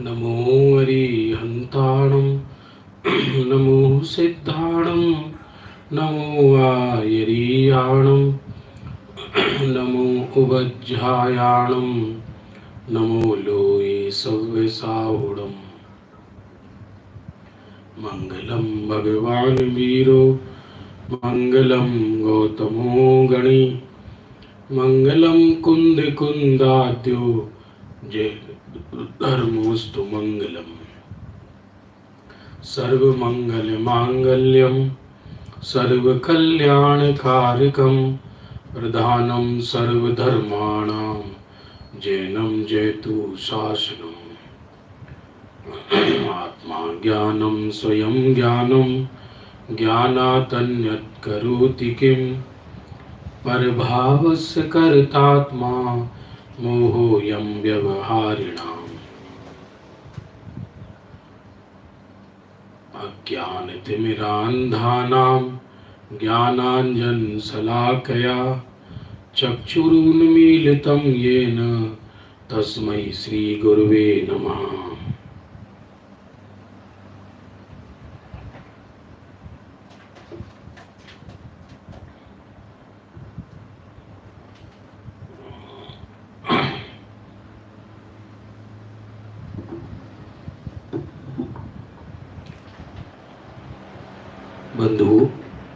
नमो अरिहन्ताणं नमो सिद्धाणं नमो आयरीयाणं नमो उवज्झायाणं नमो लोये सव्यसाहुणम् मंगलम भगवान वीरो मंगलम गौतमो गणी मंगलम कुंद कुंदाद्यो जय धर्मोस्तु मंगलम सर्वमंगल मांगल्यम सर्वकल्याणकारकम प्रधानम सर्वधर्माणां जैनम जयतु शासनम आत्मा ज्ञानम स्वयं ज्ञानम ज्ञानातन्यत् करोति किम परभावस्य कर्तात्मा मोहोऽयं व्यवहारिणाम् अज्ञानतिमिरान्धानां ज्ञानाञ्जनशलाकया चक्षुरुन्मीलितं येन तस्मै श्रीगुरुवे नमः। बंधु,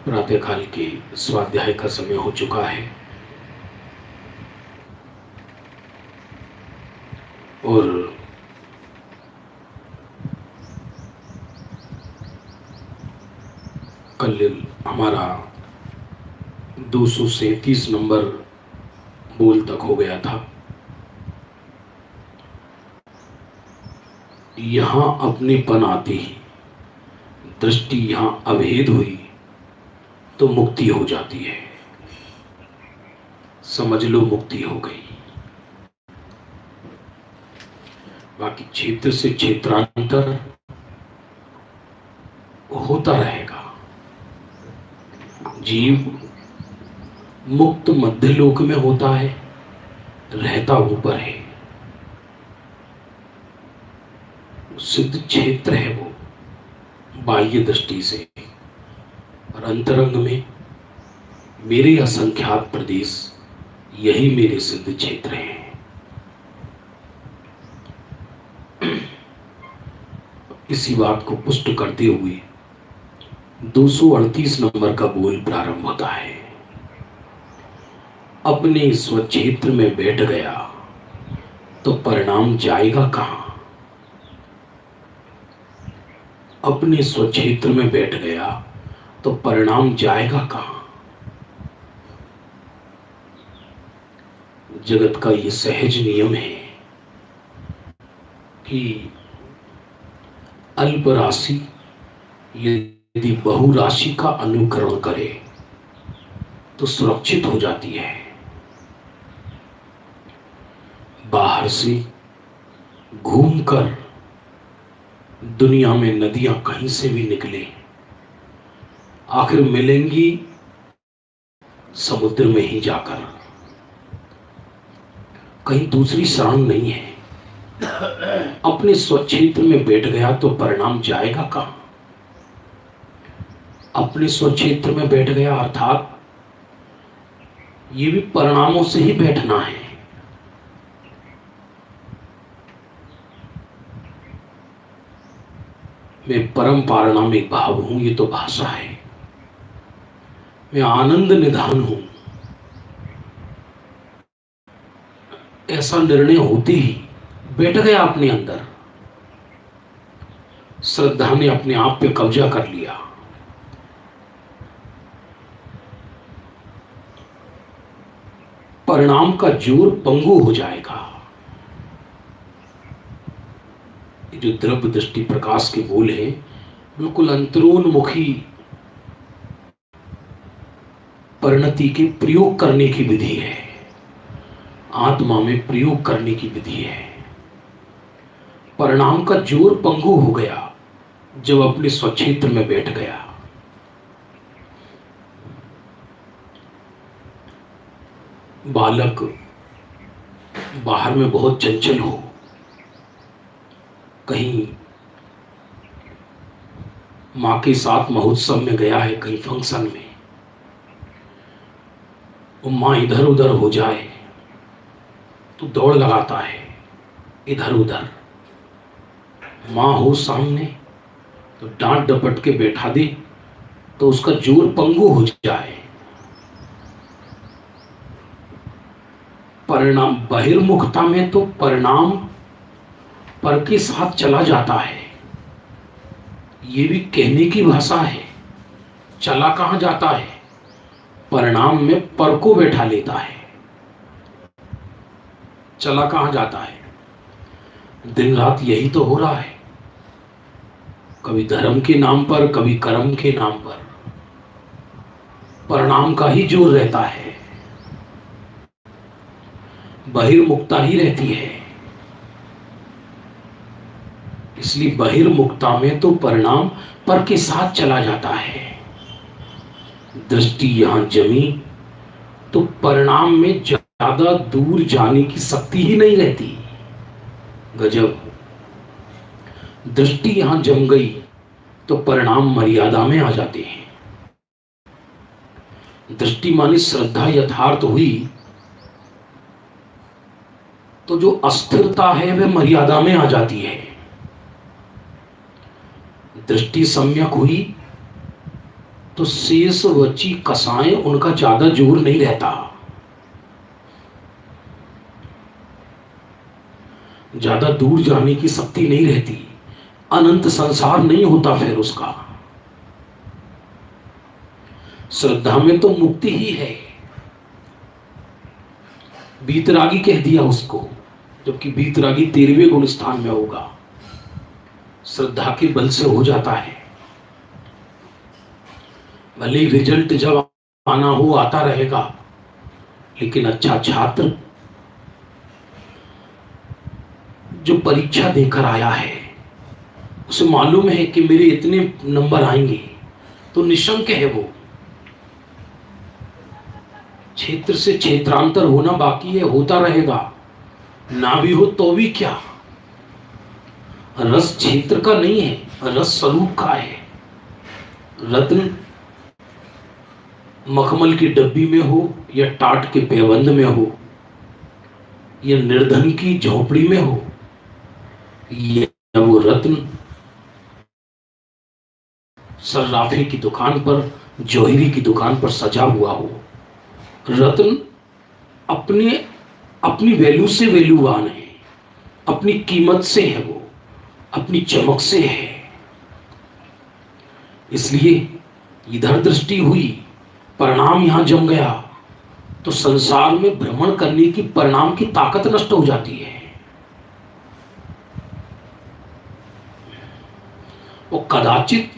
प्रातःकाल के स्वाध्याय का समय हो चुका है और कल हमारा 237 नंबर बोल तक हो गया था। यहां अपनेपन आते ही दृष्टि यहां अभेद हुई तो मुक्ति हो जाती है। समझ लो मुक्ति हो गई। बाकी क्षेत्र से क्षेत्रांतर होता रहेगा। जीव मुक्त मध्य लोक में होता है, रहता ऊपर है। सिद्ध क्षेत्र है वो बाह्य दृष्टि से, और अंतरंग में मेरे असंख्यात प्रदेश यही मेरे सिद्ध क्षेत्र हैं। इसी बात को पुष्ट करते हुए 238 नंबर का बोल प्रारंभ होता है। अपने स्वक्षेत्र में बैठ गया तो परिणाम जाएगा कहां? अपने स्वक्षेत्र में बैठ गया तो परिणाम जाएगा कहां? जगत का ये सहज नियम है कि अल्प राशि यदि बहुराशि का अनुकरण करे तो सुरक्षित हो जाती है। बाहर से घूमकर दुनिया में नदियां कहीं से भी निकले, आखिर मिलेंगी समुद्र में ही जाकर। कहीं दूसरी शरण नहीं है। अपने स्वक्षेत्र में बैठ गया तो परिणाम जाएगा कहां? अपने स्वक्षेत्र में बैठ गया अर्थात ये भी परिणामों से ही बैठना है। मैं परम पारणामिक भाव हूं, ये तो भाषा है। मैं आनंद निधान हूं, ऐसा निर्णय होते ही बैठ गया अपने अंदर। श्रद्धा ने अपने आप पे कब्जा कर लिया। परिणाम का जोर पंगु हो जाएगा। जो द्रव्य दृष्टि प्रकाश के बोल है, बिल्कुल अंतरोन्मुखी परिणति के प्रयोग करने की विधि है। आत्मा में प्रयोग करने की विधि है। परिणाम का जोर पंगु हो गया जब अपने स्वक्षेत्र में बैठ गया। बालक बाहर में बहुत चंचल हो, कहीं माँ के साथ महोत्सव में गया है, कहीं फंक्शन में, वो माँ इधर उधर हो जाए तो दौड़ लगाता है इधर उधर। माँ हो सामने तो डांट डपट के बैठा दे तो उसका जोर पंगु हो जाए। परिणाम बहिर्मुखता में तो परिणाम पर के साथ चला जाता है। ये भी कहने की भाषा है। चला कहां जाता है? परिणाम में पर को बैठा लेता है। चला कहां जाता है? दिन रात यही तो हो रहा है, कभी धर्म के नाम पर, कभी कर्म के नाम पर परिणाम का ही जोर रहता है, बहिर्मुखता ही रहती है। इसलिए बहिर्मुखता में तो परिणाम पर के साथ चला जाता है। दृष्टि यहां जमी तो परिणाम में ज्यादा दूर जाने की शक्ति ही नहीं रहती। गजब। दृष्टि यहां जम गई तो परिणाम मर्यादा में आ जाते हैं। दृष्टि मानी श्रद्धा यथार्थ हुई तो जो अस्थिरता है वह मर्यादा में आ जाती है। दृष्टि सम्यक हुई तो शेष वची कसाएं, उनका ज्यादा जोर नहीं रहता, ज्यादा दूर जाने की शक्ति नहीं रहती, अनंत संसार नहीं होता फिर उसका। श्रद्धा में तो मुक्ति ही है। बीतरागी कह दिया उसको, जबकि बीतरागी 13वें गुण स्थान में होगा। श्रद्धा के बल से हो जाता है। भले रिजल्ट जब आना हो आता रहेगा, लेकिन अच्छा छात्र जो परीक्षा देकर आया है उसे मालूम है कि मेरे इतने नंबर आएंगे, तो निशंक है वो। क्षेत्र से क्षेत्रांतर होना बाकी है, होता रहेगा, ना भी हो तो भी क्या। रस क्षेत्र का नहीं है, रस स्वरूप का है। रत्न मखमल की डब्बी में हो या टाट के पैबंद में हो या निर्धन की झोपड़ी में हो, या वो रत्न सर्राफे की दुकान पर, जौहरी की दुकान पर सजा हुआ हो, रत्न अपनी वैल्यू से वैल्यूवान है, अपनी कीमत से है, वो अपनी चमक से है। इसलिए इधर दृष्टि हुई, परिणाम यहां जम गया तो संसार में भ्रमण करने की परिणाम की ताकत नष्ट हो जाती है। वो कदाचित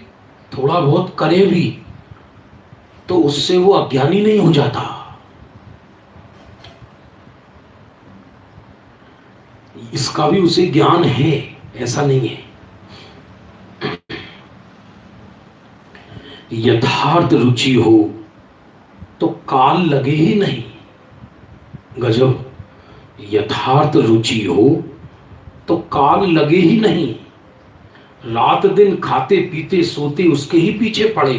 थोड़ा बहुत करे भी तो उससे वो अज्ञानी नहीं हो जाता। इसका भी उसे ज्ञान है, ऐसा नहीं है। यथार्थ रुचि हो तो काल लगे ही नहीं। गजब। यथार्थ रुचि हो तो काल लगे ही नहीं। रात दिन खाते पीते सोते उसके ही पीछे पड़े।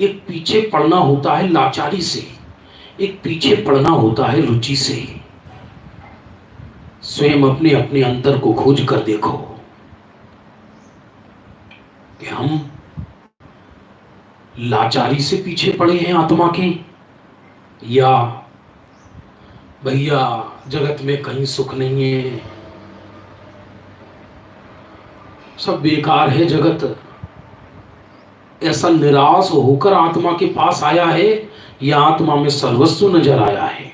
एक पीछे पड़ना होता है लाचारी से, एक पीछे पड़ना होता है रुचि से। स्वयं अपने अपने अंतर को खोज कर देखो कि हम लाचारी से पीछे पड़े हैं आत्मा के, या भैया जगत में कहीं सुख नहीं है, सब बेकार है जगत, ऐसा निराश होकर आत्मा के पास आया है, या आत्मा में सर्वस्व नजर आया है।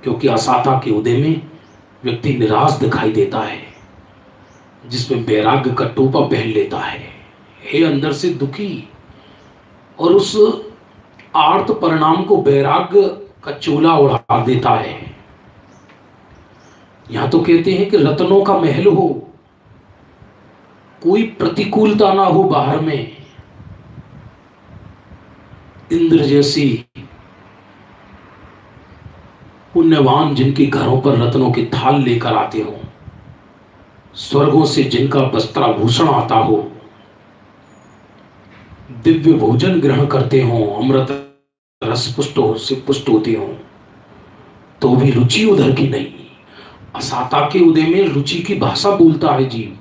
क्योंकि असाता के उदय में व्यक्ति निराश दिखाई देता है, जिसमें वैराग्य का टोपा पहन लेता है अंदर से दुखी, और उस आर्त परिणाम को वैराग्य का चोला उड़ा देता है। यहां तो कहते हैं कि रत्नों का महल हो, कोई प्रतिकूलता ना हो बाहर में, इंद्र जैसी पुण्यवान जिनके घरों पर रत्नों के थाल लेकर आते हो, स्वर्गों से जिनका वस्त्राभूषण आता हो, दिव्य भोजन ग्रहण करते हो, अमृत रस पुष्ट से पुष्ट होते हो, तो भी रुचि उधर की नहीं। असाता के उदय में रुचि की भाषा बोलता है जीव।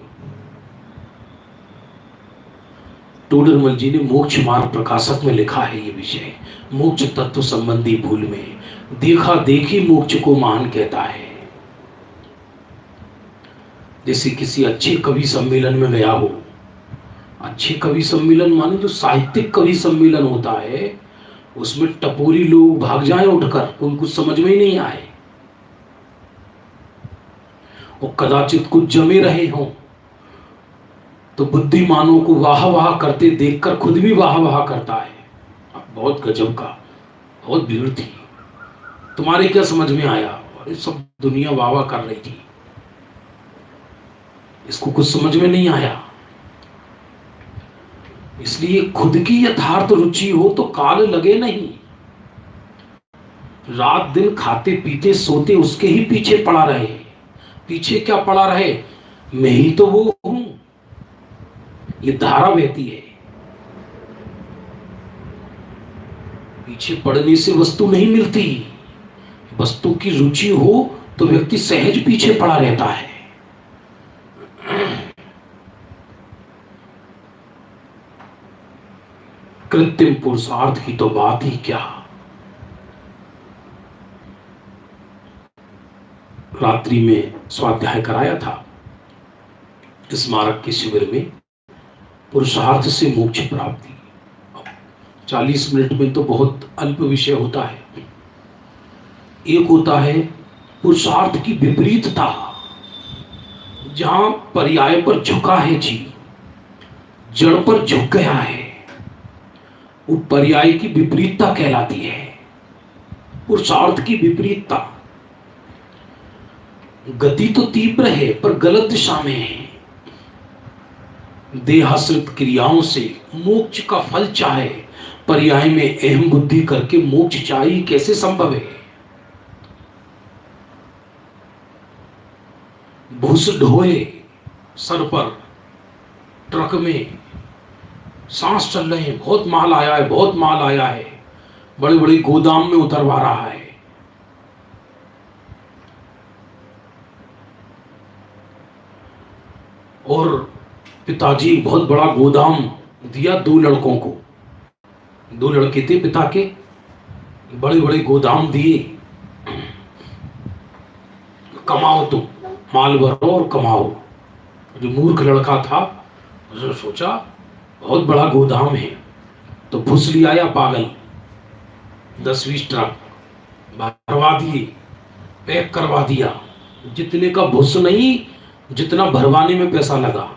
टोडरमल जी ने मोक्ष मार्ग प्रकाशक में लिखा है ये विषय, मोक्ष तत्व संबंधी भूल में। देखा देखी मोक्ष को महान कहता है। जैसे किसी अच्छे कवि सम्मेलन में गया हो, अच्छे कवि सम्मेलन माने जो साहित्यिक कवि सम्मेलन होता है, उसमें टपोरी लोग भाग जाएं उठकर, कोई कुछ समझ में ही नहीं आए, और कदाचित कुछ जमे रहे हों, तो बुद्धिमानों को वाह वाह करते देखकर खुद भी वाह वाह करता है। बहुत गजब का, बहुत भीड़ थी, तुम्हारे क्या समझ में आया? और सब दुनिया वाह वाह कर रही थी, इसको कुछ समझ में नहीं आया। इसलिए खुद की यथार्थ रुचि हो तो काल लगे नहीं। रात दिन खाते पीते सोते उसके ही पीछे पड़ा रहे। पीछे क्या पड़ा रहे? मैं ही तो वो हूं। ये धारा बहती है, पीछे पड़ने से वस्तु नहीं मिलती। वस्तु की रुचि हो तो व्यक्ति सहज पीछे पड़ा रहता है। कृत्रिम पुरुषार्थ की तो बात ही क्या। रात्रि में स्वाध्याय कराया था स्मारक के शिविर में, पुरुषार्थ से मोक्ष प्राप्ति। 40 मिनट में तो बहुत अल्प विषय होता है। एक होता है पुरुषार्थ की विपरीतता, जहां पर्याय पर झुका है जीव, जड़ पर झुक गया है, वो पर्याय की विपरीतता कहलाती है। पुरुषार्थ की विपरीतता, गति तो तीव्र है पर गलत दिशा में है। देहाश्रित क्रियाओं से मोक्ष का फल चाहे, पर्याय में अहम बुद्धि करके मोक्ष चाहिए, कैसे संभव है? भूस ढोए सर पर, ट्रक में सांस चल रहे हैं, बहुत माल आया है, बहुत माल आया है, बड़े बड़े गोदाम में उतरवा रहा है। और पिताजी बहुत बड़ा गोदाम दिया 2 लड़कों को, 2 लड़के थे पिता के, बड़े बड़े गोदाम दिए, कमाओ तुम, माल भरो और कमाओ। जो मूर्ख लड़का था उसने सोचा बहुत बड़ा गोदाम है, तो भूस लिया आया पागल, 10-20 ट्रक भरवा दिए, पैक करवा दिया। जितने का भूस नहीं, जितना भरवाने में पैसा लगा।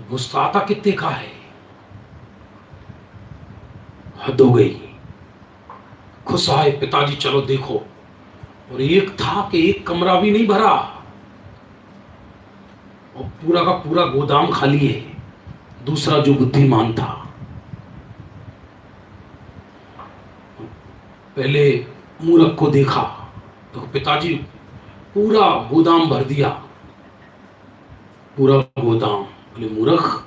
भूस आता कितने का है, हद हो गई। खुश आए पिताजी, चलो देखो। और एक था कि एक कमरा भी नहीं भरा, और पूरा का पूरा गोदाम खाली है। दूसरा जो बुद्धिमान था, पहले मूर्ख को देखा तो पिताजी पूरा गोदाम भर दिया, पूरा गोदाम। बोले मूर्ख,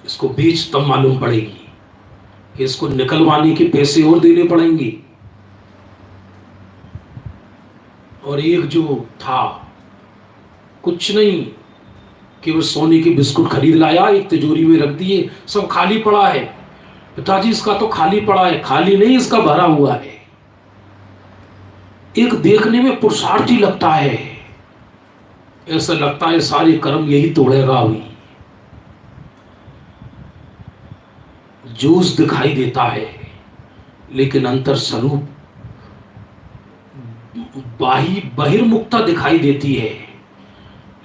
इसको बेच तब मालूम पड़ेगी कि इसको निकलवाने के पैसे और देने पड़ेंगे। और एक जो था, कुछ नहीं, केवल सोने के बिस्कुट खरीद लाया, एक तिजोरी में रख दिए, सब खाली पड़ा है। पिताजी इसका तो खाली पड़ा है, खाली नहीं इसका भरा हुआ है। एक देखने में पुरुषार्थी लगता है, ऐसा लगता है सारे कर्म यही तोड़ेगा अभी। जोश दिखाई देता है, लेकिन अंतर स्वरूप बहिर्मुखता दिखाई देती है,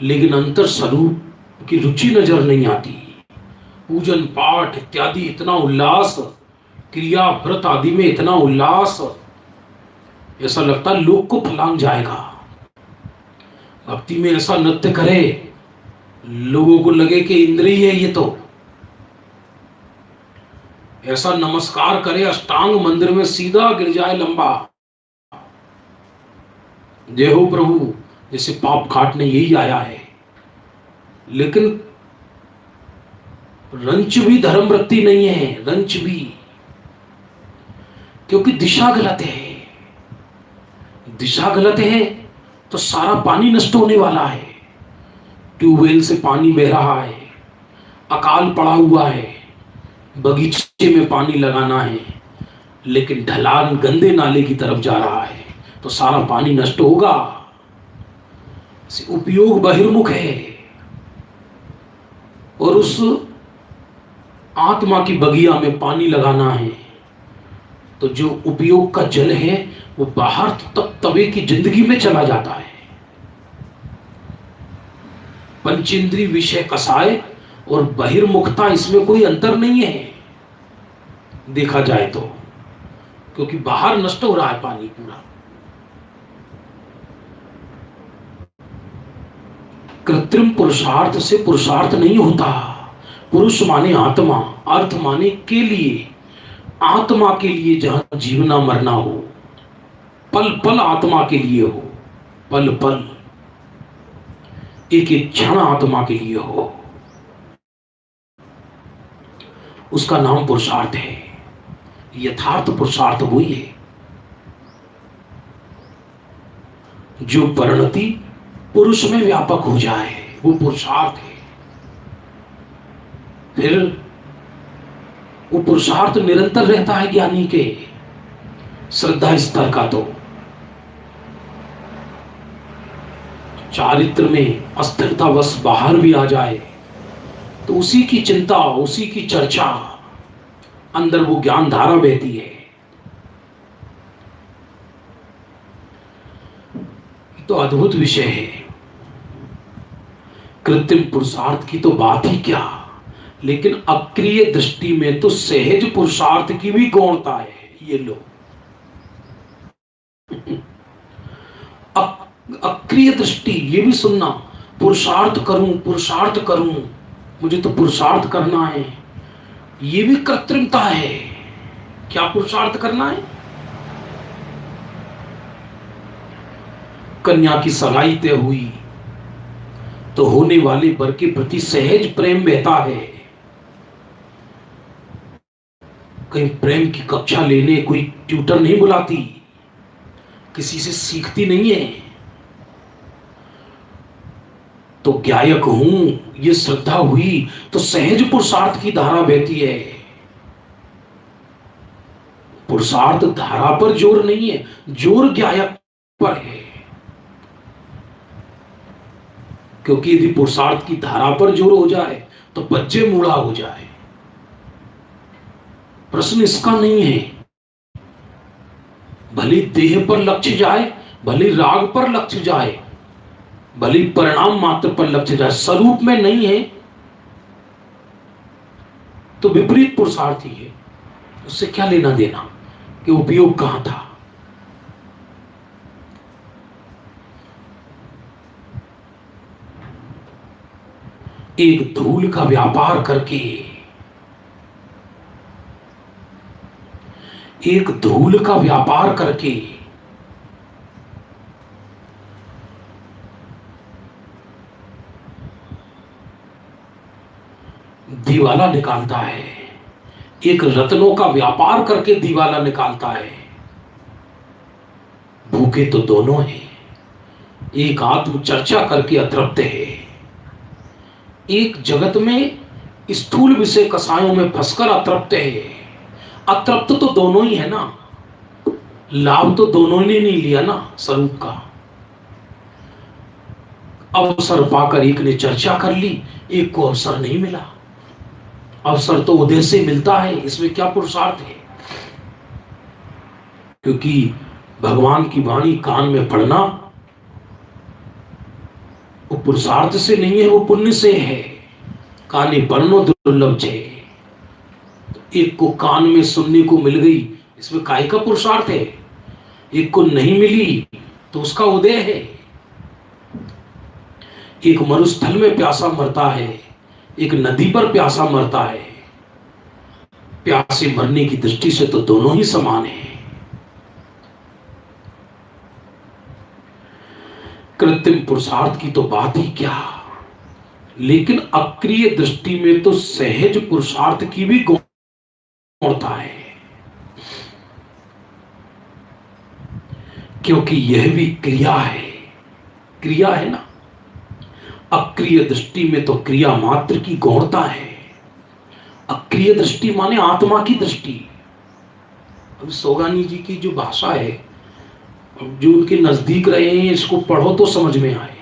लेकिन अंतर स्वरूप की रुचि नजर नहीं आती। पूजन पाठ इत्यादि इतना उल्लास, क्रिया व्रत आदि में इतना उल्लास, ऐसा लगता है लोग को फलांग जाएगा। भक्ति में ऐसा नृत्य करे, लोगों को लगे कि इंद्रिय है ये तो। ऐसा नमस्कार करे, अष्टांग मंदिर में सीधा गिर जाए लंबा, जय हो प्रभु, जैसे पाप काटने यही आया है। लेकिन रंच भी धर्म वृत्ति नहीं है, रंच भी, क्योंकि दिशा गलत है। दिशा गलत है तो सारा पानी नष्ट होने वाला है। ट्यूबवेल से पानी बह रहा है, अकाल पड़ा हुआ है, बगीचे में पानी लगाना है, लेकिन ढलान गंदे नाले की तरफ जा रहा है तो सारा पानी नष्ट होगा। उपयोग बहिर्मुख है। और उस आत्मा की बगिया में पानी लगाना है तो जो उपयोग का जल है वो बाहर तक तवे की जिंदगी में चला जाता है। पंचेंद्रिय विषय कसाय और बहिर्मुखता, इसमें कोई अंतर नहीं है देखा जाए तो, क्योंकि बाहर नष्ट हो रहा है पानी पूरा। कृत्रिम पुरुषार्थ से पुरुषार्थ नहीं होता। पुरुष माने आत्मा, अर्थ माने के लिए, आत्मा के लिए जहां जीवना मरना हो, पल पल आत्मा के लिए हो, पल पल एक एक क्षण आत्मा के लिए हो, उसका नाम पुरुषार्थ है। यथार्थ पुरुषार्थ वही है जो परिणति पुरुष में व्यापक हो जाए, वो पुरुषार्थ है। फिर वो पुरुषार्थ निरंतर रहता है ज्ञानी के श्रद्धा स्तर का। तो चारित्र में अस्थिरता बस बाहर भी आ जाए तो उसी की चिंता, उसी की चर्चा, अंदर वो ज्ञान धारा बहती है। तो अद्भुत विषय है। कृत्रिम पुरुषार्थ की तो बात ही क्या, लेकिन अक्रिय दृष्टि में तो सहज पुरुषार्थ की भी गौणता है। ये लो, अक्रिय दृष्टि, ये भी सुनना, पुरुषार्थ करूं, पुरुषार्थ करूं, मुझे तो पुरुषार्थ करना है, ये भी कृत्रिमता है। क्या पुरुषार्थ करना है? कन्या की सगाई तय हुई तो होने वाले वर के प्रति सहज प्रेम बहता है। कहीं प्रेम की कक्षा लेने कोई ट्यूटर नहीं बुलाती, किसी से सीखती नहीं है। तो ज्ञायक हूं, ये श्रद्धा हुई तो सहज पुरुषार्थ की धारा बहती है। पुरुषार्थ धारा पर जोर नहीं है, जोर ज्ञायक पर है। क्योंकि यदि पुरुषार्थ की धारा पर जोर हो जाए तो बच्चे मूढ़ा हो जाए। प्रश्न इसका नहीं है। भले देह पर लक्ष्य जाए, भले राग पर लक्ष्य जाए, भले परिणाम मात्र पर लक्ष्य जाए, स्वरूप में नहीं है तो विपरीत पुरुषार्थ ही है। उससे क्या लेना देना कि उपयोग कहां था। एक धूल का व्यापार करके, एक धूल का व्यापार करके दीवाला निकालता है, एक रत्नों का व्यापार करके दीवाला निकालता है। भूखे तो दोनों हैं, एक आत्म चर्चा करके अतृप्त है, एक जगत में स्थूल विषय कसायों में फंसकर अतृप्त है। अतृप्त तो दोनों ही है ना, लाभ तो दोनों ने नहीं लिया ना स्वरूप का। अवसर पाकर एक ने चर्चा कर ली, एक को अवसर नहीं मिला। अवसर तो उदय से मिलता है, इसमें क्या पुरुषार्थ है। क्योंकि भगवान की वाणी कान में पड़ना वो पुरुषार्थ से नहीं है, वो पुण्य से है। काने पढ़नो दुर्लभ छे, एक को कान में सुनने को मिल गई, इसमें काहे का पुरुषार्थ है। एक को नहीं मिली तो उसका उदय है। एक मरुस्थल में प्यासा मरता है, एक नदी पर प्यासा मरता है। प्यासे मरने की दृष्टि से तो दोनों ही समान हैं। कृत्रिम कृत्रिम पुरुषार्थ की तो बात ही क्या, लेकिन अक्रिय दृष्टि में तो सहज पुरुषार्थ की भी गौणता है, क्योंकि यह भी क्रिया है। क्रिया है ना, अक्रिय दृष्टि में तो क्रिया मात्र की गौणता है। अक्रिय दृष्टि माने आत्मा की दृष्टि। अब सोगानी जी की जो भाषा है, जो उनके नजदीक रहे हैं, इसको पढ़ो तो समझ में आए।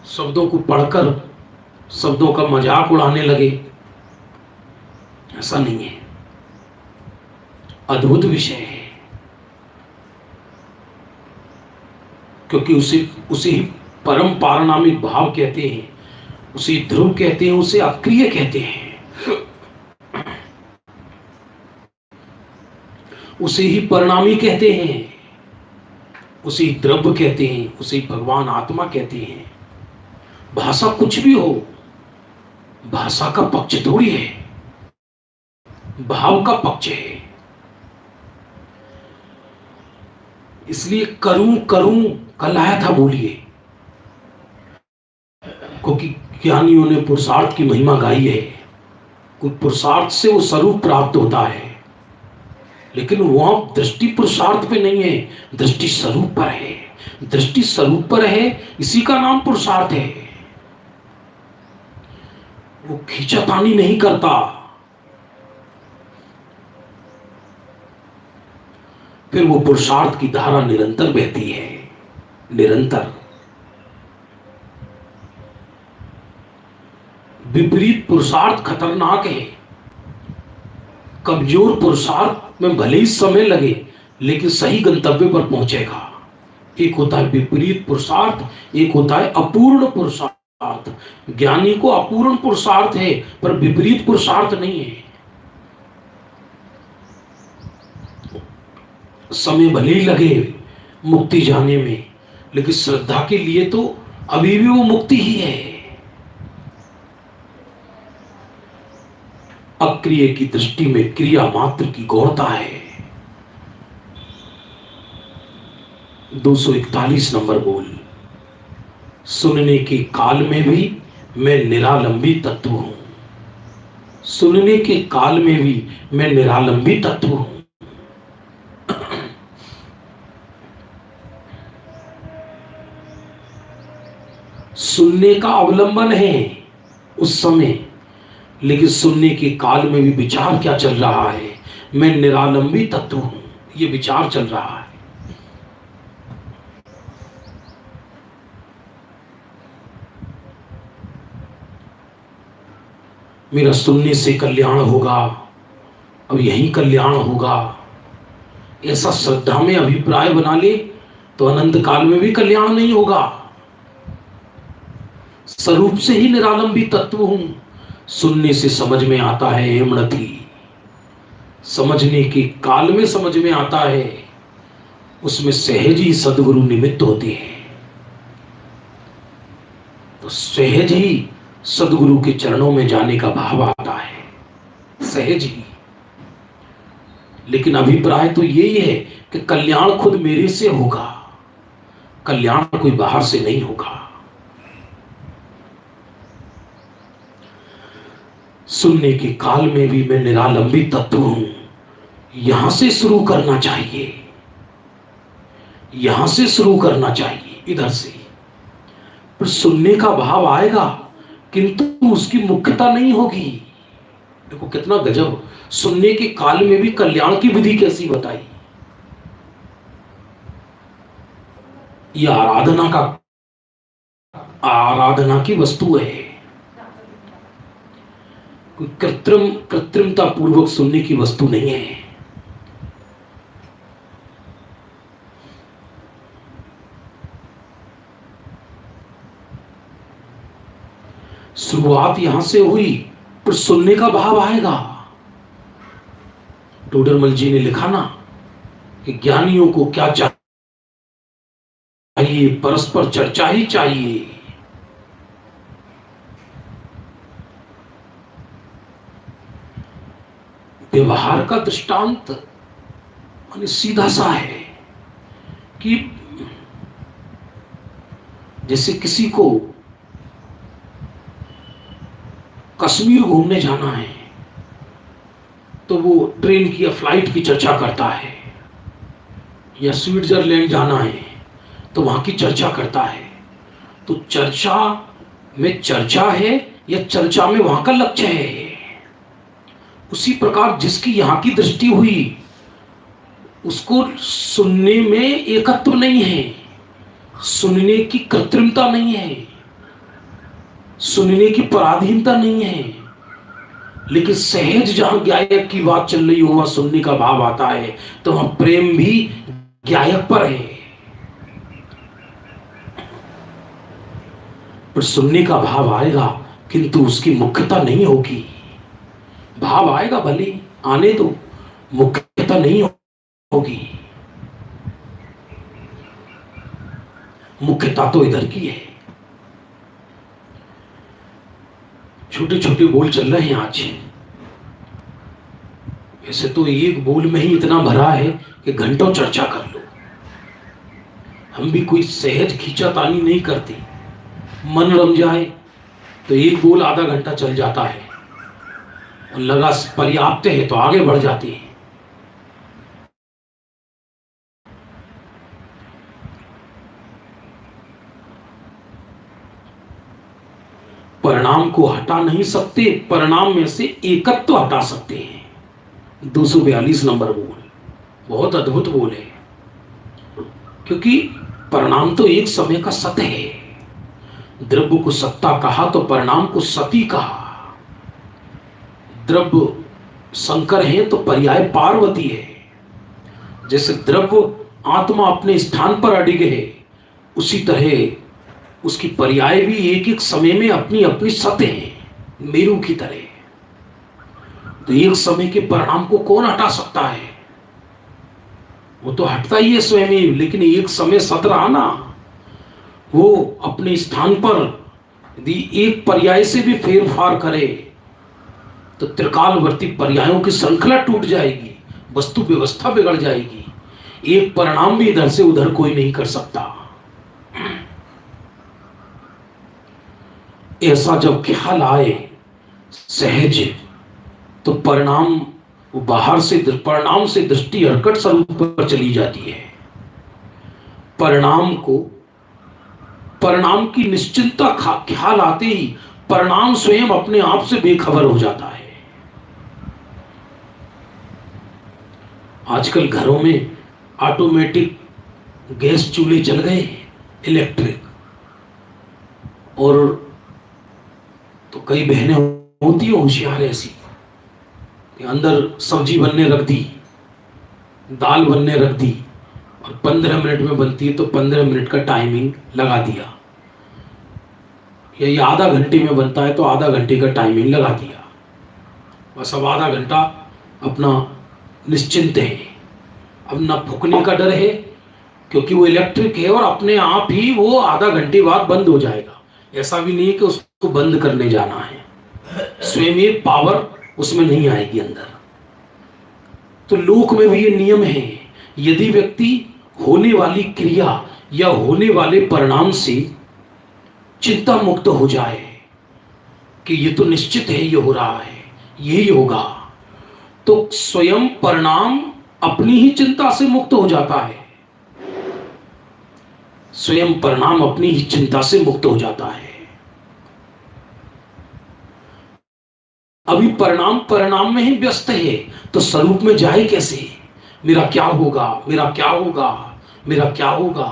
शब्दों को पढ़कर शब्दों का मजाक उड़ाने लगे, ऐसा नहीं है। अद्भुत विषय है, क्योंकि उसे ही परम पारणामिक भाव कहते हैं, उसे ध्रुव कहते हैं, उसे अक्रिय कहते हैं, उसे ही परिणामी कहते हैं, उसे ही द्रव्य कहते हैं, उसे ही भगवान आत्मा कहते हैं। भाषा कुछ भी हो, भाषा का पक्ष थोड़ी है, भाव का पक्ष है। इसलिए करूं करूं कल आया था, बोलिए, क्योंकि ज्ञानियों ने पुरुषार्थ की महिमा गाई है। कोई पुरुषार्थ से वो स्वरूप प्राप्त होता है, लेकिन वहां दृष्टि पुरुषार्थ पे नहीं है, दृष्टि स्वरूप पर है। दृष्टि स्वरूप पर है, इसी का नाम पुरुषार्थ है। वो खींचातानी नहीं करता, फिर वो पुरुषार्थ की धारा निरंतर बहती है, निरंतर। विपरीत पुरुषार्थ खतरनाक है। कमजोर पुरुषार्थ में भले ही समय लगे, लेकिन सही गंतव्य पर पहुंचेगा। एक होता है विपरीत पुरुषार्थ, एक होता है अपूर्ण पुरुषार्थ। ज्ञानी को अपूर्ण पुरुषार्थ है, पर विपरीत पुरुषार्थ नहीं है। समय भले ही लगे मुक्ति जाने में, लेकिन श्रद्धा के लिए तो अभी भी वो मुक्ति ही है। अक्रिय की दृष्टि में क्रिया मात्र की गौणता है। 241 नंबर बोल। सुनने के काल में भी मैं निरालंबी तत्व हूं। सुनने के काल में भी मैं निरालंबी तत्व हूं। सुनने का अवलंबन है उस समय, लेकिन सुनने के काल में भी विचार क्या चल रहा है, मैं निरालंबी तत्व हूं, ये विचार चल रहा है। मेरा सुनने से कल्याण होगा, अब यही कल्याण होगा, ऐसा श्रद्धा में अभिप्राय बना ले तो अनंत काल में भी कल्याण नहीं होगा। स्वरूप से ही निरालंबी तत्व हूं। सुनने से समझ में आता है हेमणथी, समझने के काल में समझ में आता है, उसमें सहज ही सदगुरु निमित्त होते हैं। तो सहज ही सदगुरु के चरणों में जाने का भाव आता है, सहज ही। लेकिन अभिप्राय तो यही है कि कल्याण खुद मेरे से होगा, कल्याण कोई बाहर से नहीं होगा। सुनने के काल में भी मैं निरालंबी तत्व हूं, यहां से शुरू करना चाहिए, यहां से शुरू करना चाहिए, इधर से। पर सुनने का भाव आएगा, किंतु उसकी मुख्यता नहीं होगी। देखो कितना गजब, सुनने के काल में भी कल्याण की विधि कैसी बताई। यह आराधना की वस्तु है। कोई कृत्रिमता पूर्वक सुनने की वस्तु नहीं है। शुरुआत यहां से हुई, पर सुनने का भाव आएगा। टोडरमल जी ने लिखा ना कि ज्ञानियों को क्या चाहिए, परस्पर चर्चा ही चाहिए। व्यवहार का दृष्टांत माने सीधा सा है कि जैसे किसी को कश्मीर घूमने जाना है तो वो ट्रेन की या फ्लाइट की चर्चा करता है, या स्विट्जरलैंड जाना है तो वहां की चर्चा करता है। तो चर्चा में चर्चा है या चर्चा में वहां का लक्ष्य है। उसी प्रकार जिसकी यहां की दृष्टि हुई उसको सुनने में एकत्व नहीं है, सुनने की कृत्रिमता नहीं है, सुनने की पराधीनता नहीं है, लेकिन सहज जहां गायक की बात चल रही हो वहां सुनने का भाव आता है, तो वहां प्रेम भी गायक पर है। पर सुनने का भाव आएगा किंतु उसकी मुख्यता नहीं होगी। भाव आएगा भले आने दो, मुख्यता नहीं होगी। मुख्यता तो इधर की है। छोटे छोटे बोल चल रहे हैं आज। वैसे तो एक बोल में ही इतना भरा है कि घंटों चर्चा कर लो। हम भी कोई सहज खींचातानी नहीं करते। मन रम जाए तो एक बोल आधा घंटा चल जाता है और लगा पर्याप्त है तो आगे बढ़ जाती है। परिणाम को हटा नहीं सकते, परिणाम में से एकत्व हटा सकते हैं। 242 नंबर बोल बहुत अद्भुत बोल है, क्योंकि परिणाम तो एक समय का सत्य है। द्रव्य को सत्ता कहा तो परिणाम को सती कहा। द्रव्य शंकर है तो पर्याय पार्वती है। जैसे द्रव्य आत्मा अपने स्थान पर अडिग है, उसी तरह उसकी पर्याय भी एक एक समय में अपनी अपनी सत्य है, मेरू की तरह। तो एक समय के परिणाम को कौन हटा सकता है? वो तो हटता ही है स्वयं ही, लेकिन एक समय सत रहा ना, वो अपने स्थान पर यदि एक पर्याय से भी फेरफार करे तो त्रिकालवर्ती पर्यायों की श्रृंखला टूट जाएगी, वस्तु व्यवस्था बिगड़ जाएगी। एक परिणाम भी इधर से उधर कोई नहीं कर सकता। ऐसा जब ख्याल आए सहज, तो परिणाम बाहर से परिणाम से दृष्टि हरकट स्वरूप पर चली जाती है। परिणाम की निश्चिंतता ख्याल आते ही परिणाम स्वयं अपने आप से बेखबर हो जाता है। आजकल घरों में ऑटोमेटिक गैस चूल्हे चल गए, इलेक्ट्रिक, और तो कई बहनें होती हैं होशियार ऐसी कि अंदर सब्जी बनने रख दी, दाल बनने रख दी, और 15 मिनट में बनती है तो 15 मिनट का टाइमिंग लगा दिया, या ये आधा घंटे में बनता है तो आधा घंटे का टाइमिंग लगा दिया। बस अब आधा घंटा अपना निश्चिंत है, अब ना फूकने का डर है क्योंकि वो इलेक्ट्रिक है, और अपने आप ही वो आधा घंटे बाद बंद हो जाएगा। ऐसा भी नहीं है कि उसको बंद करने जाना है, स्वयं ये पावर उसमें नहीं आएगी अंदर। तो लोक में भी ये नियम है, यदि व्यक्ति होने वाली क्रिया या होने वाले परिणाम से चिंता मुक्त हो जाए कि ये तो निश्चित है, ये हो रहा है, यही होगा, तो स्वयं परिणाम अपनी ही चिंता से मुक्त हो जाता है। स्वयं परिणाम अपनी ही चिंता से मुक्त हो जाता है। अभी परिणाम में ही व्यस्त है तो स्वरूप में जाए कैसे? मेरा क्या होगा, मेरा क्या होगा, मेरा क्या होगा?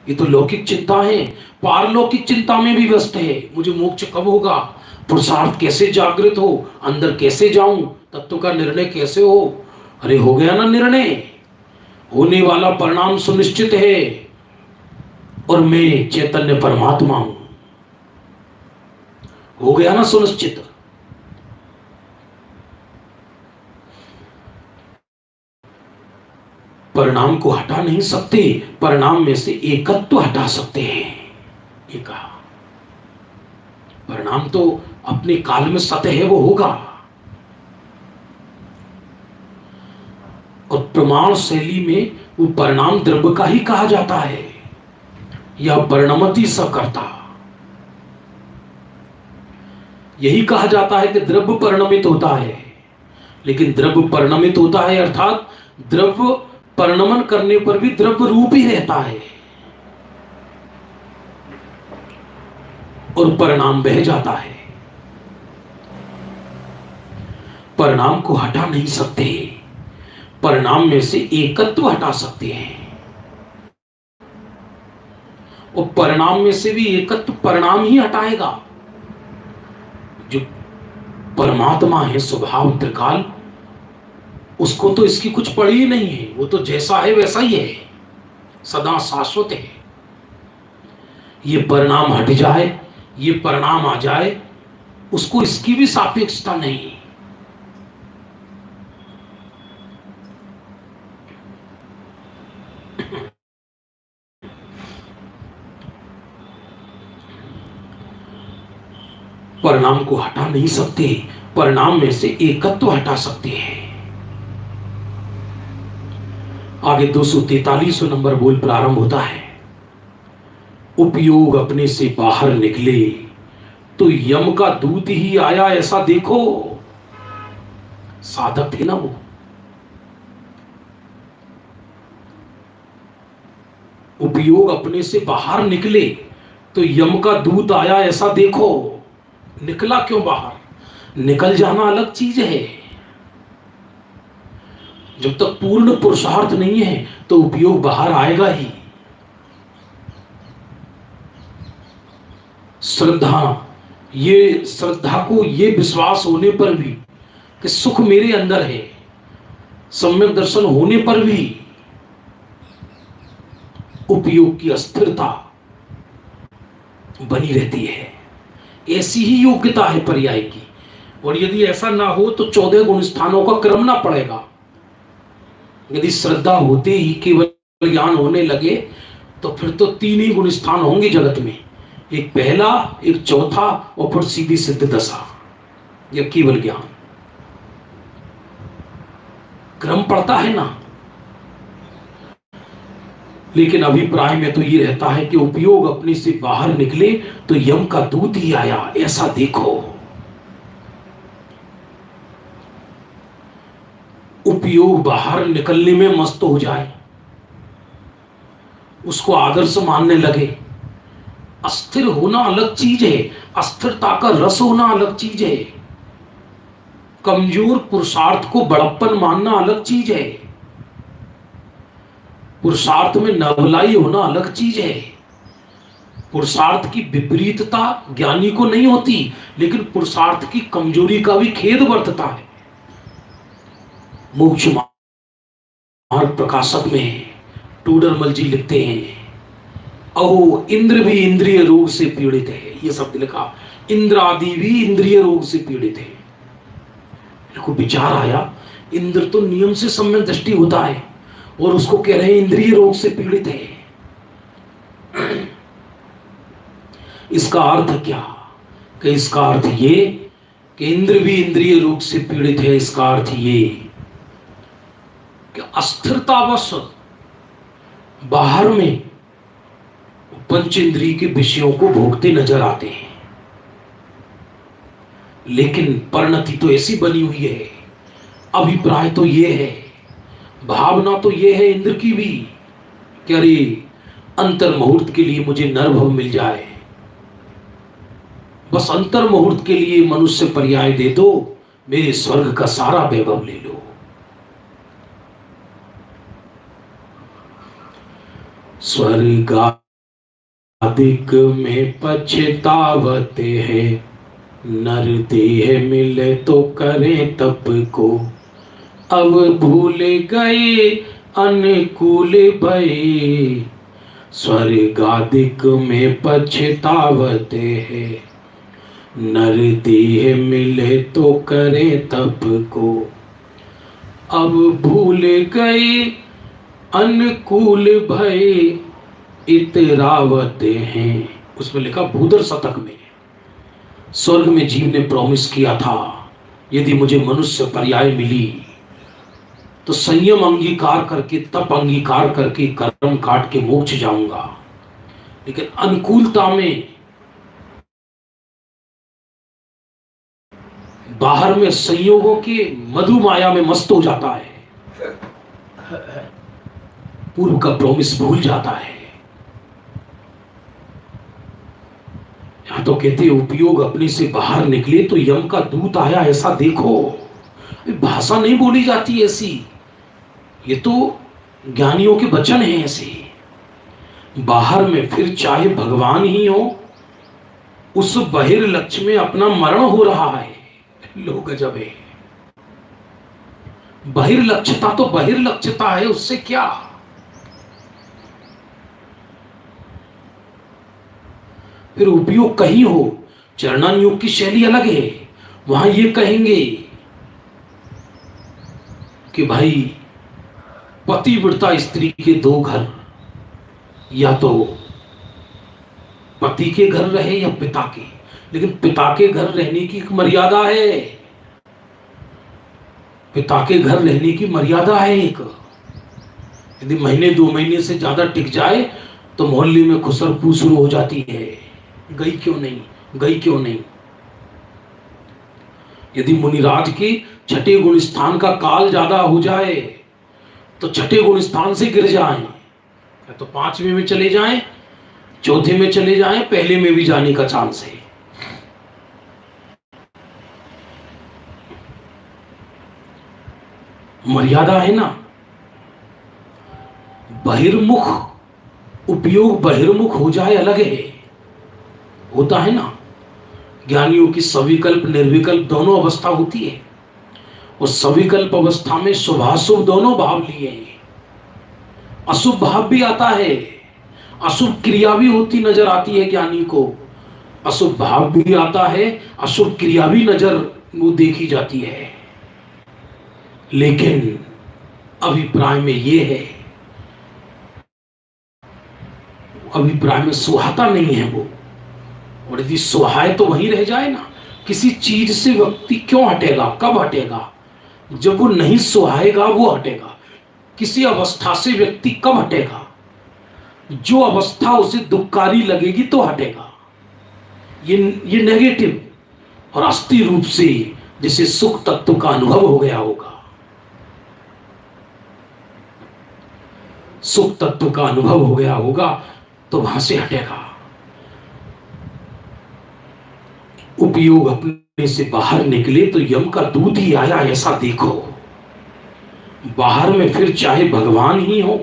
ये तो लौकिक चिंता है। पारलौकिक चिंता में भी व्यस्त है, मुझे मोक्ष कब होगा, पुरुषार्थ कैसे जागृत हो, अंदर कैसे जाऊं, तत्व का निर्णय कैसे हो। अरे हो गया ना निर्णय, होने वाला परिणाम सुनिश्चित है और मैं चैतन्य परमात्मा हूं। हो गया ना सुनिश्चित। परिणाम को हटा नहीं सकते, परिणाम में से एकत्व हटा सकते हैं। ये कहा परिणाम तो अपने काल में सत्य है, वो होगा। और प्रमाण शैली में वो परिणाम द्रव्य का ही कहा जाता है। या परिणमति स कर्ता। यही कहा जाता है कि द्रव्य परिणमित होता है, लेकिन द्रव्य परिणमित होता है अर्थात द्रव्य परिणमन करने पर भी द्रव्य रूप ही रहता है और परिणाम बह जाता है। परिणाम को हटा नहीं सकते, परिणाम में से एकत्व हटा सकते हैं, और परिणाम में से भी एकत्व परिणाम ही हटाएगा। जो परमात्मा है स्वभाव त्रिकाल, उसको तो इसकी कुछ पड़ी ही नहीं है, वो तो जैसा है वैसा ही है, सदा शाश्वत है। ये परिणाम हट जाए, ये परिणाम आ जाए, उसको इसकी भी सापेक्षता नहीं। परिणाम को हटा नहीं सकते, परिणाम में से एकत्व हटा सकते हैं। आगे 243 नंबर बोल प्रारंभ होता है। उपयोग अपने से बाहर निकले तो यम का दूत ही आया ऐसा देखो। साधक थे ना वो, उपयोग अपने से बाहर निकले तो यम का दूत आया ऐसा देखो। निकला क्यों बाहर? निकल जाना अलग चीज है। जब तक पूर्ण पुरुषार्थ नहीं है तो उपयोग बाहर आएगा ही। श्रद्धा को ये विश्वास होने पर भी कि सुख मेरे अंदर है, सम्यक दर्शन होने पर भी उपयोग की अस्थिरता बनी रहती है। ऐसी ही योग्यता है पर्याय की। और यदि ऐसा ना हो तो 14 गुण स्थानों का क्रम ना पड़ेगा। यदि श्रद्धा होते ही केवल ज्ञान होने लगे तो फिर तो 3 ही गुण स्थान होंगे जगत में, एक पहला, एक चौथा और फिर सीधी सिद्ध दशा या केवल ज्ञान। क्रम पड़ता है ना। लेकिन अभिप्राय में तो ये रहता है कि उपयोग अपने से बाहर निकले तो यम का दूत ही आया ऐसा देखो। उपयोग बाहर निकलने में मस्त हो जाए, उसको आदर्श मानने लगे। अस्थिर होना अलग चीज है, अस्थिरता का रस होना अलग चीज है। कमजोर पुरुषार्थ को बड़प्पन मानना अलग चीज है। पुरुषार्थ में नबलाई होना अलग चीज है। पुरुषार्थ की विपरीतता ज्ञानी को नहीं होती, लेकिन पुरुषार्थ की कमजोरी का भी खेद बरतता है। मोक्ष मार्ग प्रकाशक में टूडरमल जी लिखते हैं, अहो इंद्र भी इंद्रिय रोग से पीड़ित है। ये शब्द लिखा, इंद्र आदि भी इंद्रिय रोग से पीड़ित है। मेरे को विचार आया, इंद्र तो नियम से सम्यक दृष्टि होता है और उसको कह रहे हैं इंद्रिय रोग से पीड़ित है। इसका अर्थ क्या? कि इसका अर्थ ये कि इंद्र भी इंद्रिय रोग से पीड़ित है। इसका अर्थ ये कि अस्थिरतावश बाहर में पंच इंद्रिय के विषयों को भोगते नजर आते हैं, लेकिन परिणति तो ऐसी बनी हुई है, अभिप्राय तो ये है, भावना तो ये है इंद्र की भी कि अरे अंतर मुहूर्त के लिए मुझे नरभव मिल जाए, बस अंतर मुहूर्त के लिए मनुष्य पर्याय दे दो, मेरे स्वर्ग का सारा वैभव ले लो। स्वर्गादिक में पछतावते हैं, नर देह मिले तो करें तप को, अब भूल गए अनुकूल भय, स्वर्गादिक में पछतावते हैं, नर देह मिले तो करें तप को, अब भूल गए अनुकूल भय इतरावते हैं। उसमें लिखा भूधर शतक में, स्वर्ग में जीव ने प्रॉमिस किया था यदि मुझे मनुष्य पर्याय मिली तो संयम अंगीकार करके, तप अंगीकार करके, कर्म काट के मोक्ष जाऊंगा। लेकिन अनुकूलता में बाहर में संयोगों के मधु माया में मस्त हो जाता है, पूर्व का प्रॉमिस भूल जाता है। यहां तो कहते उपयोग अपने से बाहर निकले तो यम का दूत आया ऐसा देखो। भाषा नहीं बोली जाती ऐसी, ये तो ज्ञानियों के वचन हैं ऐसे। बाहर में फिर चाहे भगवान ही हो, उस बहिर्लक्ष्य में अपना मरण हो रहा है। लोग गजब है। बहिर्लक्ष्यता तो बहिर्लक्ष्यता है, उससे क्या। फिर उपयोग कहीं हो, चरणान योग की शैली अलग है। वहां ये कहेंगे कि भाई पतिव्रता स्त्री के दो घर, या तो पति के घर रहे या पिता के, लेकिन पिता के घर रहने की एक मर्यादा है। पिता के घर रहने की मर्यादा है एक। यदि महीने 2 महीने से ज्यादा टिक जाए तो मोहल्ले में खुसरपू शुरू हो जाती है, गई क्यों नहीं, गई क्यों नहीं। यदि मुनिराज के छठे गुण स्थान का काल ज्यादा हो जाए तो छठे गुण स्थान से गिर जाएं, या तो 5वें में चले जाएं, चौथे में चले जाएं, पहले में भी जाने का चांस है। मर्यादा है ना। बहिर्मुख उपयोग बहिर्मुख हो जाए अलग है, होता है ना। ज्ञानियों की सविकल्प निर्विकल्प दोनों अवस्था होती है, और सविकल्प अवस्था में शुभाशुभ दोनों भाव लिए हैं। अशुभ भाव भी आता है, अशुभ क्रिया भी होती नजर आती है ज्ञानी को, अशुभ भाव भी आता है, अशुभ क्रिया भी नजर वो देखी जाती है। लेकिन अभिप्राय में ये है, अभिप्राय में सुहाता नहीं है वो। और यदि सुहाए तो वहीं रह जाए ना। किसी चीज से व्यक्ति क्यों हटेगा, कब हटेगा, जब वो नहीं सुहाएगा वो हटेगा। किसी अवस्था से व्यक्ति कब हटेगा, जो अवस्था उसे दुखकारी लगेगी तो हटेगा। ये नेगेटिव और अस्थि रूप से जिसे सुख तत्व का अनुभव हो गया होगा, सुख तत्व का अनुभव हो गया होगा तो वहां से हटेगा। उपयोग अपने से बाहर निकले तो यम का दूत ही आया ऐसा देखो। बाहर में फिर चाहे भगवान ही हो,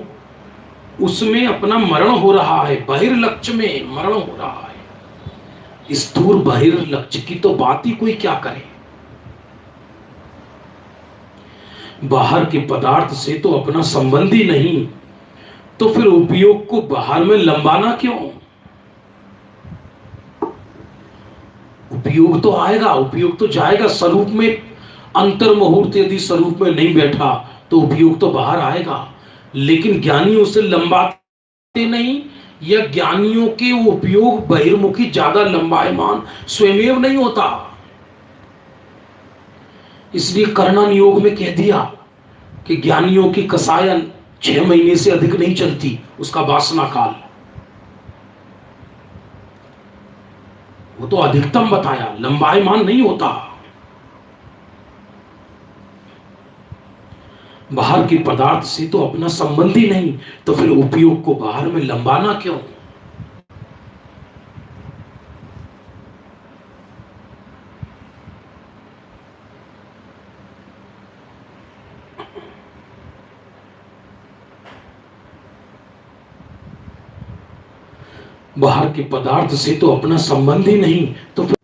उसमें अपना मरण हो रहा है, बहिर्लक्ष्य में मरण हो रहा है। स्थूल बहिर्लक्ष्य की तो बात ही कोई क्या करे। बाहर के पदार्थ से तो अपना संबंध ही नहीं, तो फिर उपयोग को बाहर में लंबाना क्यों। उपयोग तो आएगा, उपयोग तो जाएगा। स्वरूप में अंतर मुहूर्त यदि स्वरूप में नहीं बैठा तो उपयोग तो बाहर आएगा। लेकिन ज्ञानी उसे लंबाते नहीं, या ज्ञानियों के उपयोग बहिर्मुखी ज्यादा लंबायमान स्वयमेव नहीं होता। इसलिए कर्णन योग में कह दिया कि ज्ञानियों की कसायन 6 महीने से अधिक नहीं चलती, उसका वासना काल। वो तो अधिकतम बताया, लंबायमान नहीं होता। बाहर के पदार्थ से तो अपना संबंध ही नहीं, तो फिर उपयोग को बाहर में लंबाना क्यों। बाहर के पदार्थ से तो अपना संबंध ही नहीं, तो फिर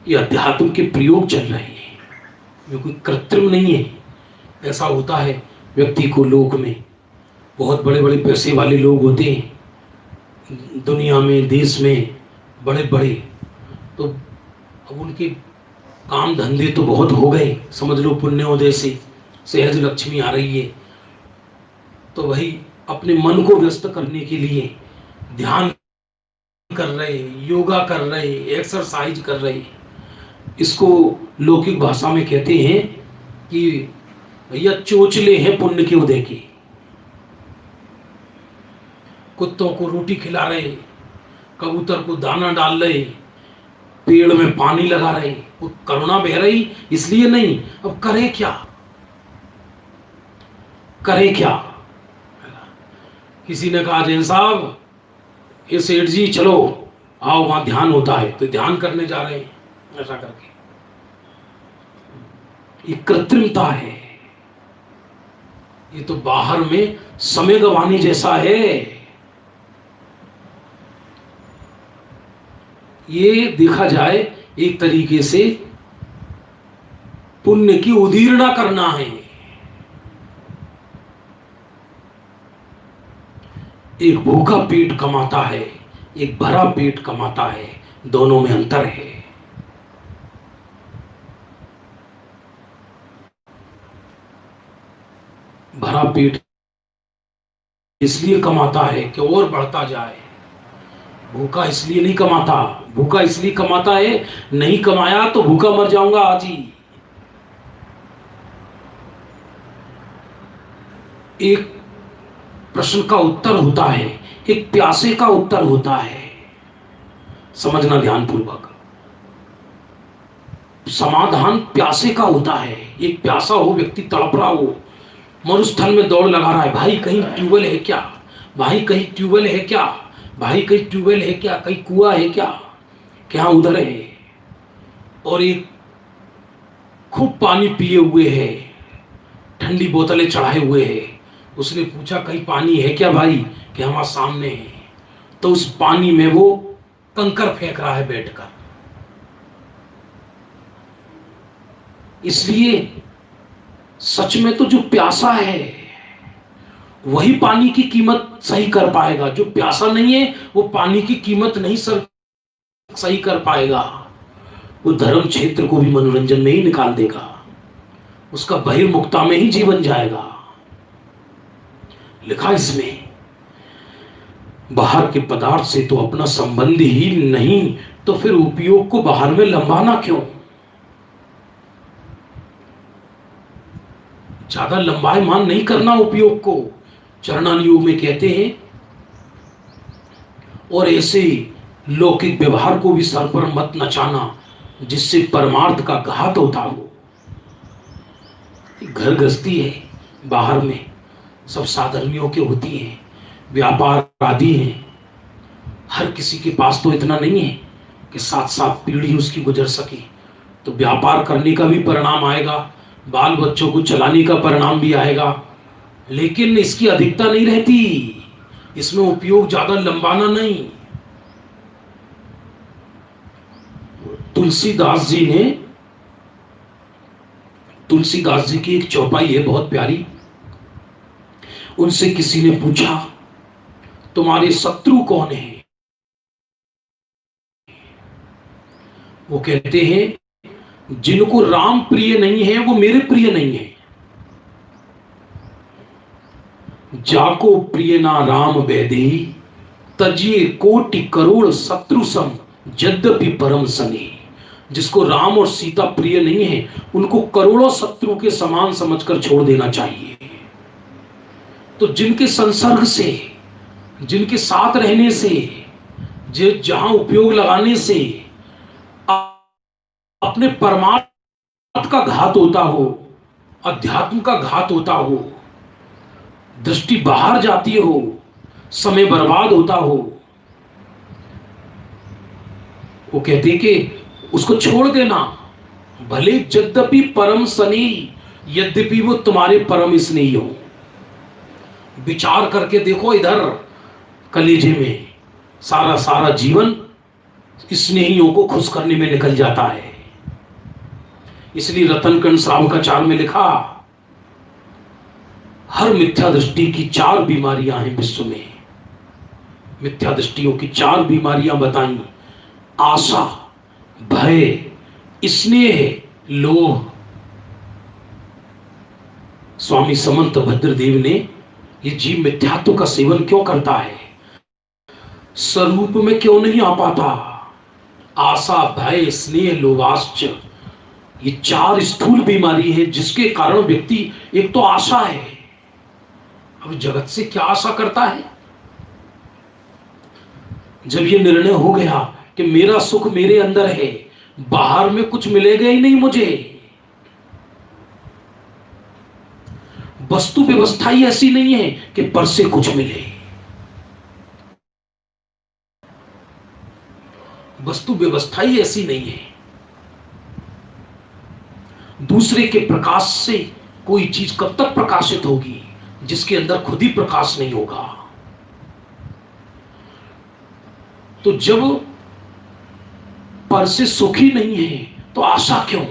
ये अध्यात्म के प्रयोग चल रहे हैं, ये कोई कृत्रिम नहीं है। ऐसा होता है व्यक्ति को लोक में, बहुत बड़े बड़े पैसे वाले लोग होते हैं दुनिया में, देश में बड़े बड़े, तो अब उनके काम धंधे तो बहुत हो गए, समझ लो पुण्योदय से सहज लक्ष्मी आ रही है, तो वही अपने मन को व्यस्त करने के लिए ध्यान कर रहे, योगा कर रहे, एक्सरसाइज कर रहे। इसको लौकिक भाषा में कहते हैं कि भैया चोचले हैं पुण्य के उदय के। कुत्तों को रोटी खिला रहे, कबूतर को दाना डाल रहे, पेड़ में पानी लगा रहे, वो करुणा बह रही इसलिए नहीं। अब करे क्या, करे क्या? किसी ने कहा जैन साहब ये सेठ जी चलो आओ वहां ध्यान होता है, तो ध्यान करने जा रहे हैं ऐसा करके। ये कृत्रिमता है, ये तो बाहर में समय गंवाने जैसा है। ये देखा जाए एक तरीके से पुण्य की उदीर्णा करना है। एक भूखा पेट कमाता है, एक भरा पेट कमाता है, दोनों में अंतर है। भरा पेट इसलिए कमाता है कि और बढ़ता जाए, भूखा इसलिए नहीं कमाता। भूखा इसलिए कमाता है, नहीं कमाया तो भूखा मर जाऊंगा आज ही। एक प्रश्न का उत्तर होता है, एक प्यासे का उत्तर होता है। समझना ध्यानपूर्वक, समाधान प्यासे का होता है। एक प्यासा हो व्यक्ति, तड़प रहा हो, मरुस्थल में दौड़ लगा रहा है, भाई कहीं ट्यूबवेल है क्या, भाई कहीं ट्यूबवेल है क्या, भाई कहीं ट्यूबवेल है क्या, कहीं कुआं है क्या, क्या उधर है। और एक खूब पानी पिए हुए है, ठंडी बोतलें चढ़ाए हुए है। उसने पूछा कहीं पानी है क्या भाई, कि हमारे सामने है। तो उस पानी में वो कंकर फेंक रहा है बैठकर। इसलिए सच में तो जो प्यासा है वही पानी की कीमत सही कर पाएगा, जो प्यासा नहीं है वो पानी की कीमत नहीं सही कर पाएगा। वो धर्म क्षेत्र को भी मनोरंजन में ही निकाल देगा, उसका बहिर्मुखता में ही जीवन जाएगा। लिखा इसमें, बाहर के पदार्थ से तो अपना संबंध ही नहीं, तो फिर उपयोग को बाहर में लंबाना क्यों? ज्यादा लंबाईमान नहीं करना उपयोग को। चरणान योग में कहते हैं, और ऐसे लौकिक व्यवहार को भी सर पर मत नचाना जिससे परमार्थ का घात होता हो। घर गृहस्थी है, बाहर में सब साधर्मियों के होती हैं, व्यापार आदि हैं। हर किसी के पास तो इतना नहीं है कि 7-7 पीढ़ी उसकी गुजर सके, तो व्यापार करने का भी परिणाम आएगा, बाल बच्चों को चलाने का परिणाम भी आएगा, लेकिन इसकी अधिकता नहीं रहती। इसमें उपयोग ज्यादा लंबाना नहीं। तुलसीदास जी की एक चौपाई है बहुत प्यारी। उनसे किसी ने पूछा तुम्हारे शत्रु कौन है? वो कहते हैं जिनको राम प्रिय नहीं है वो मेरे प्रिय नहीं है। जाको प्रिय ना राम वैदेही, तजिए कोटि करोड़ शत्रु सम, यद्यपि परम सने। जिसको राम और सीता प्रिय नहीं है उनको करोड़ों शत्रु के समान समझकर छोड़ देना चाहिए। तो जिनके संसर्ग से, जिनके साथ रहने से, जहां उपयोग लगाने से अपने परमार्थ का घात होता हो, अध्यात्म का घात होता हो, दृष्टि बाहर जाती हो, समय बर्बाद होता हो, वो कहते कि उसको छोड़ देना। भले यद्यपि परम सनी, यद्यपि वो तुम्हारे परम स्नेही हो। विचार करके देखो, इधर कलेजे में सारा जीवन स्नेहियों को खुश करने में निकल जाता है। इसलिए रतनकंड श्रावकाचार में लिखा, हर मिथ्या दृष्टि की 4 बीमारियां हैं विश्व में। मिथ्या दृष्टियों की 4 बीमारियां बताई, आशा, भय, स्नेह, लोभ। स्वामी समंत भद्रदेव ने ये जीव मिथ्यात्व का सेवन क्यों करता है, स्वरूप में क्यों नहीं आ पाता? आशा, भय, स्नेह, लोभाश्च, ये 4 स्थूल बीमारी है जिसके कारण व्यक्ति, एक तो आशा है, अब जगत से क्या आशा करता है? जब ये निर्णय हो गया कि मेरा सुख मेरे अंदर है, बाहर में कुछ मिलेगा ही नहीं मुझे, वस्तु व्यवस्था ही ऐसी नहीं है कि पर से कुछ मिले, वस्तु व्यवस्था ही ऐसी नहीं है। दूसरे के प्रकाश से कोई चीज कब तक प्रकाशित होगी जिसके अंदर खुद ही प्रकाश नहीं होगा। तो जब पर से सुख ही नहीं है तो आशा क्यों?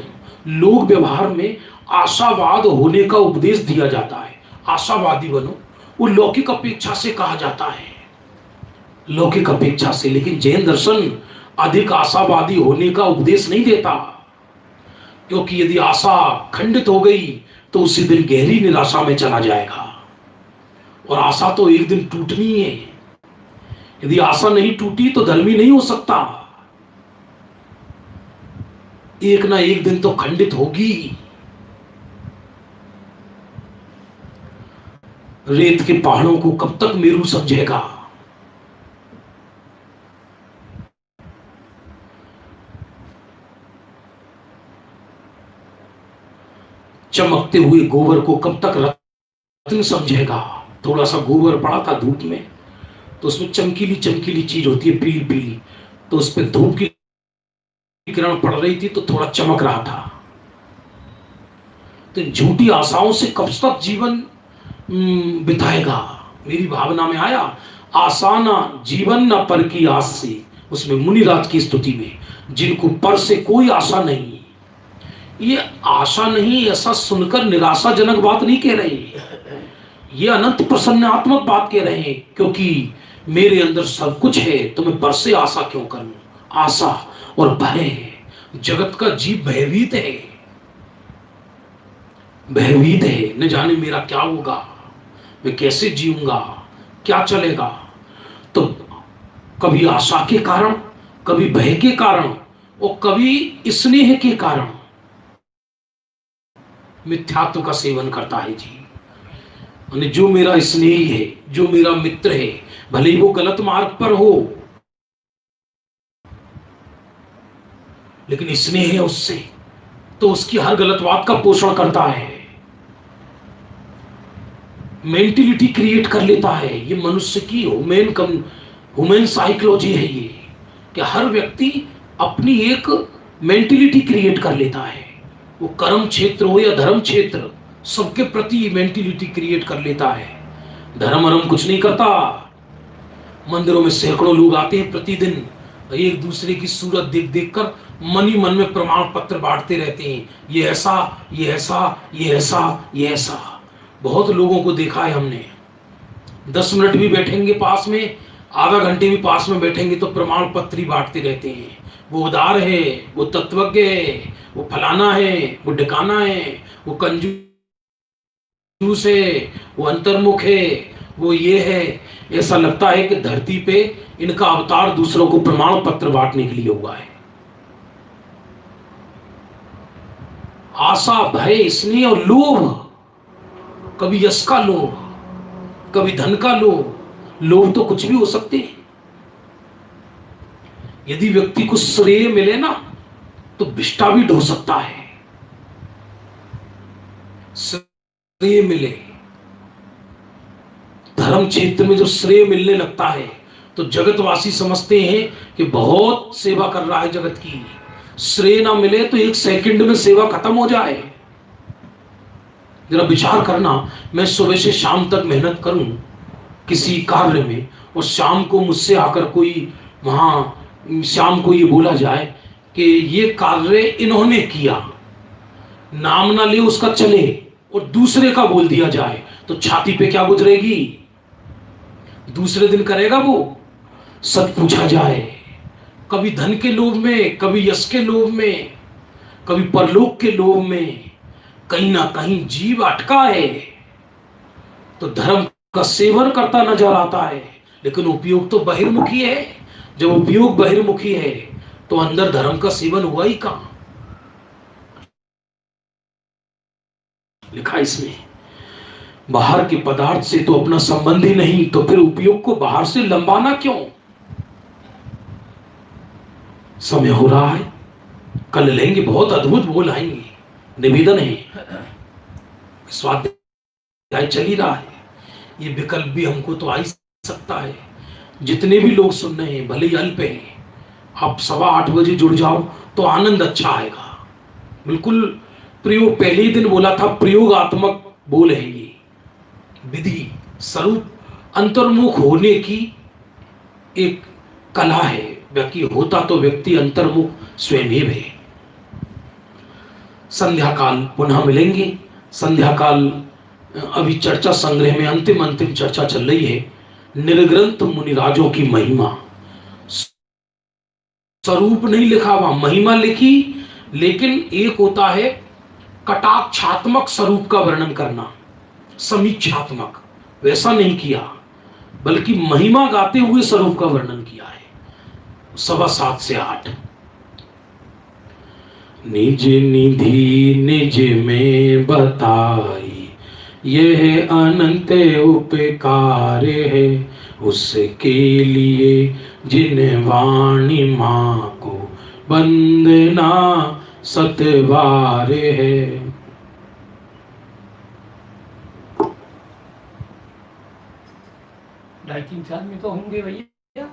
लोक व्यवहार में आशावाद होने का उपदेश दिया जाता है, आशावादी बनो, वो लौकिक अपेक्षा से कहा जाता है, लौकिक अपेक्षा से। लेकिन जैन दर्शन अधिक आशावादी होने का उपदेश नहीं देता, क्योंकि यदि आशा खंडित हो गई तो उसी दिन गहरी निराशा में चला जाएगा, और आशा तो एक दिन टूटनी है। यदि आशा नहीं टूटी तो धर्मी नहीं हो सकता, एक ना एक दिन तो खंडित होगी। रेत के पहाड़ों को कब तक मेरू समझेगा? चमकते हुए गोबर को कब तक रत्न समझेगा? थोड़ा सा गोबर पड़ा था धूप में, तो उसमें चमकीली चमकीली चीज होती है, पीली पीली, तो उस पर धूप की किरण पड़ रही थी तो थोड़ा चमक रहा था। तो झूठी आशाओं से कब तक जीवन बिताएगा? मेरी भावना में आया, आशा ना जीवन ना पर की आस से, उसमें मुनिराज की स्तुति में, जिनको पर से कोई आशा नहीं। ये आशा नहीं, ऐसा सुनकर निराशाजनक बात नहीं कह रहे, ये अनंत प्रसन्नात्मक बात कह रहे हैं, क्योंकि मेरे अंदर सब कुछ है तो मैं पर से आशा क्यों करूं? आशा और भय, जगत का जीव भयभीत है, भयभीत है, न जाने मेरा क्या होगा, मैं कैसे जीऊंगा, क्या चलेगा। तो कभी आशा के कारण, कभी भय के कारण, और कभी स्नेह के कारण मिथ्यात्व का सेवन करता है जी। यानी जो मेरा स्नेही है, जो मेरा मित्र है, भले ही वो गलत मार्ग पर हो, लेकिन स्नेह है उससे, तो उसकी हर गलत बात का पोषण करता है, मेंटिलिटी क्रिएट कर लेता है। ये मनुष्य की ह्यूमन साइकोलॉजी है ये, कि हर व्यक्ति अपनी एक मेंटिलिटी क्रिएट कर लेता है, वो कर्म क्षेत्र हो या धर्म क्षेत्र, सबके प्रति मेंटिलिटी क्रिएट कर लेता है। धर्म अरम कुछ नहीं करता। मंदिरों में सैकड़ों लोग आते हैं प्रतिदिन, एक दूसरे की सूरत देख देख कर मन ही मन में प्रमाण पत्र बांटते रहते हैं, ये ऐसा, ये ऐसा, ये ऐसा, ये ऐसा। बहुत लोगों को देखा है हमने, 10 मिनट भी बैठेंगे पास में, आधा घंटे भी पास में बैठेंगे तो प्रमाण पत्र ही बांटते रहते हैं। वो उदार है, वो तत्वज्ञ है, वो फलाना है, वो ढिकाना है, वो कंजूस है, वो अंतर्मुख है, वो ये है। ऐसा लगता है कि धरती पे इनका अवतार दूसरों को प्रमाण पत्र बांटने के लिए हुआ है। आशा, भय, स्नेह और लोभ, कभी यश का लोभ, कभी धन का लोभ। लोभ तो कुछ भी हो सकते हैं। यदि व्यक्ति को श्रेय मिले ना तो विष्ठा भी ढो सकता है। श्रेय मिले, धर्म क्षेत्र में जो श्रेय मिलने लगता है तो जगतवासी समझते हैं कि बहुत सेवा कर रहा है जगत की। श्रेय ना मिले तो 1 सेकंड में सेवा खत्म हो जाए। जरा विचार करना, मैं सुबह से शाम तक मेहनत करूं किसी कार्य में, और शाम को मुझसे आकर कोई वहां शाम को ये बोला जाए कि ये कार्य इन्होंने किया, नाम ना ले उसका चले, और दूसरे का बोल दिया जाए, तो छाती पे क्या गुजरेगी? दूसरे दिन करेगा वो? सच पूछा जाए, कभी धन के लोभ में, कभी यश के लोभ में, कभी परलोक के लोभ में, कहीं ना कहीं जीव अटका है। तो धर्म का सेवन करता नजर आता है, लेकिन उपयोग तो बहिर्मुखी है। जब उपयोग बहिर्मुखी है तो अंदर धर्म का सेवन हुआ ही कहां? लिखा इसमें, बाहर के पदार्थ से तो अपना संबंध ही नहीं, तो फिर उपयोग को बाहर से लंबाना क्यों? समय हो रहा है, कल लेंगे, बहुत अद्भुत बोल आएंगे। निवेदन है, स्वाध्याय चल ही रहा है, ये विकल्प भी हमको तो आ ही सकता है। जितने भी लोग सुन रहे हैं, भले ही अल्प हैं, आप 8:15 बजे जुड़ जाओ तो आनंद अच्छा आएगा। बिल्कुल प्रयोग, पहले ही दिन बोला था, प्रयोगात्मक बोल है ये, विधि स्वरूप अंतर्मुख होने की एक कला है। व्यक्ति होता तो व्यक्ति अंतर्मुख स्वयं है। संध्या काल पुनः मिलेंगे। संध्या काल अभी चर्चा संग्रह में अंतिम चर्चा चल रही है। निर्ग्रंथ मुनिराजों की महिमा, स्वरूप नहीं लिखा हुआ, महिमा लिखी, लेकिन एक होता है कटाक्षात्मक स्वरूप का वर्णन करना, समीक्षात्मक वैसा नहीं किया, बल्कि महिमा गाते हुए स्वरूप का वर्णन किया है। 7:15 से 8। निज निधि निज में बताई, यह अनंत उपकार है, उसके लिए जिन वाणी माँ को वंदना सतबार है। ढाई 3 4 में तो होंगे भैया।